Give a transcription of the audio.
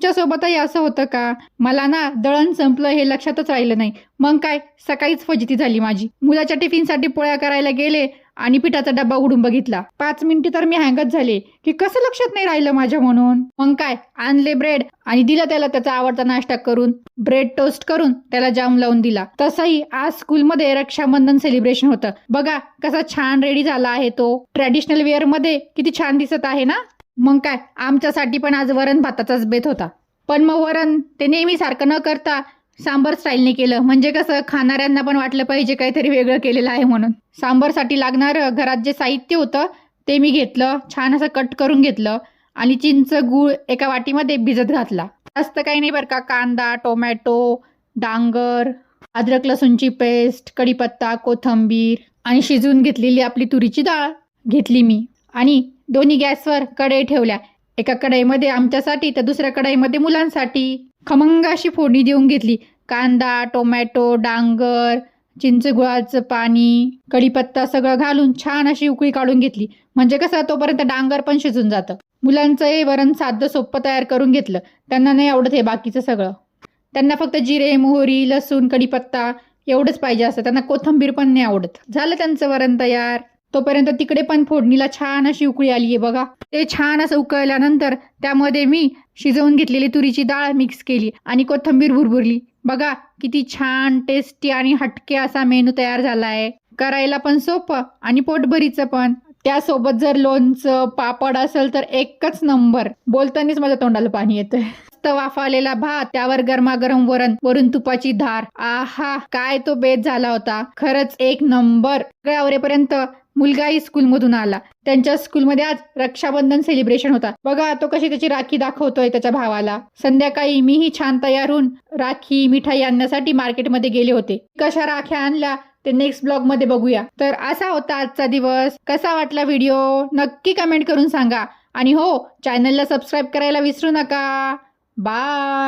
तुमच्यासोबतही असं होतं का? मला ना दळण संपलं हे लक्षातच राहिलं नाही. मग काय सकाळीच फजिती झाली माझी. मुलाच्या टिफिनसाठी पोळ्या करायला गेले आणि पिठाचा डब्बा उघडून बघितला. 5 मिनिटे तर मी हँगच झाले की कसं लक्षात नाही राहिलं माझ्या म्हणून. मग काय आणले ब्रेड आणि दिला त्याला त्याचा आवडता नाश्ता करून. ब्रेड टोस्ट करून त्याला जाम लावून दिला. तसंही आज स्कूलमध्ये रक्षाबंधन सेलिब्रेशन होतं. बघा कसा छान रेडी झाला आहे तो. ट्रॅडिशनल वेअर मध्ये किती छान दिसत आहे ना. मग काय आमच्यासाठी पण आज वरण भाताचाच बेत होता. पण मग वरण ते नेहमीसारखं न करता सांबर स्टाईलने केलं. म्हणजे कसं खाणाऱ्यांना पण वाटलं पाहिजे काहीतरी वेगळं केलेलं आहे म्हणून. सांबरसाठी लागणारं घरात जे साहित्य होतं ते मी घेतलं, छान असं कट करून घेतलं आणि चिंच गूळ एका वाटीमध्ये भिजत घातला. जास्त काही नाही बरं का. कांदा, टोमॅटो, डांगर, अद्रक लसूणची पेस्ट, कढीपत्ता, कोथिंबीर आणि शिजवून घेतलेली आपली तुरीची डाळ घेतली मी. आणि दोन्ही गॅसवर कढई ठेवल्या. एका कढईमध्ये आमच्यासाठी तर दुसऱ्या कढईमध्ये मुलांसाठी. खमंग अशी फोडणी देऊन घेतली. कांदा, टोमॅटो, डांगर, चिंचगुळाचं पाणी, कढीपत्ता सगळं घालून छान अशी उकळी काढून घेतली. म्हणजे कसं तोपर्यंत डांगर पण शिजून जातं. मुलांचं हे वरण साधं सोपं तयार करून घेतलं. त्यांना नाही आवडत हे बाकीचं सगळं. त्यांना फक्त जिरे, मोहरी, लसूण, कढीपत्ता एवढंच पाहिजे असतं. त्यांना कोथिंबीर पण नाही आवडत. झालं त्यांचं वरण तयार. तोपर्यंत तिकडे पण फोडणीला छान अशी उकळी आली आहे बघा. ते छान असं उकळल्यानंतर त्यामध्ये मी शिजवून घेतलेली तुरीची डाळ मिक्स केली आणि कोथिंबीर भुरभुरली. बघा किती छान टेस्टी आणि हटके असा मेनू तयार झाला आहे. करायला पण सोपं आणि पोटभरीचं पण. त्यासोबत जर लोणचं पापड असेल तर एकच नंबर. बोलतानाच माझ्या तोंडाला पाणी येतंय. मस्त वाफालेला भात, त्यावर गरमागरम वरण, वरून तुपाची धार. आहा काय तो बेत झाला होता. खरंच एक नंबर. आवरेपर्यंत मुलगाही स्कूलमधून आला. त्यांच्या स्कूलमध्ये आज रक्षाबंधन सेलिब्रेशन होता. बघा तो कशी त्याची राखी दाखवतोय त्याच्या भावाला. संध्याकाळी मीही छान तयार होऊन राखी मिठाई आणण्यासाठी मार्केटमध्ये गेले होते. कशा राख्या आणल्या ते नेक्स्ट ब्लॉग मध्ये बघूया. तर असा होता आजचा दिवस. कसा वाटला व्हिडिओ नक्की कमेंट करून सांगा. आणि हो चॅनलला सबस्क्राईब करायला विसरू नका. बाय.